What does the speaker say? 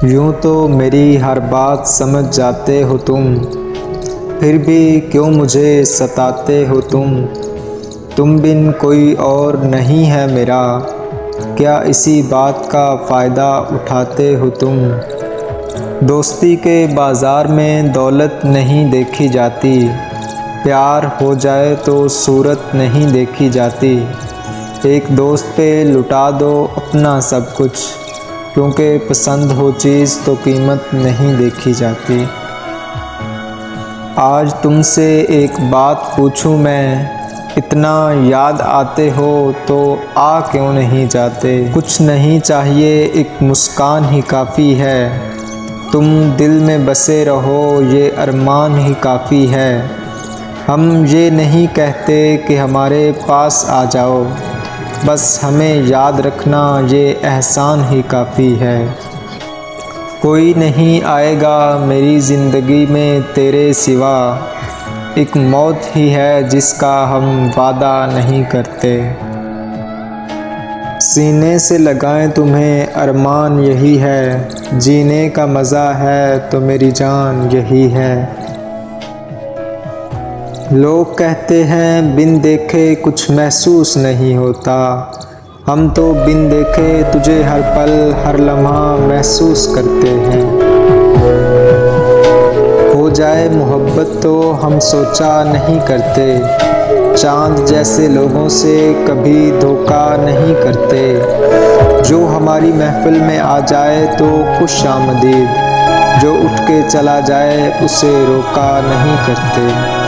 यूँ तो मेरी हर बात समझ जाते हो तुम, फिर भी क्यों मुझे सताते हो तुम बिन कोई और नहीं है मेरा, क्या इसी बात का फ़ायदा उठाते हो तुम। दोस्ती के बाज़ार में दौलत नहीं देखी जाती, प्यार हो जाए तो सूरत नहीं देखी जाती। एक दोस्त पे लुटा दो अपना सब कुछ, क्योंकि पसंद हो चीज़ तो कीमत नहीं देखी जाती। आज तुमसे एक बात पूछूं मैं, इतना याद आते हो तो आ क्यों नहीं जाते। कुछ नहीं चाहिए एक मुस्कान ही काफ़ी है, तुम दिल में बसे रहो ये अरमान ही काफ़ी है। हम ये नहीं कहते कि हमारे पास आ जाओ, बस हमें याद रखना ये एहसान ही काफ़ी है। कोई नहीं आएगा मेरी ज़िंदगी में तेरे सिवा, एक मौत ही है जिसका हम वादा नहीं करते। सीने से लगाएं तुम्हें अरमान यही है, जीने का मज़ा है तो मेरी जान यही है। लोग कहते हैं बिन देखे कुछ महसूस नहीं होता, हम तो बिन देखे तुझे हर पल हर लम्हा महसूस करते हैं। हो जाए मोहब्बत तो हम सोचा नहीं करते, चांद जैसे लोगों से कभी धोखा नहीं करते। जो हमारी महफिल में आ जाए तो खुश आमदीद, जो उठ के चला जाए उसे रोका नहीं करते।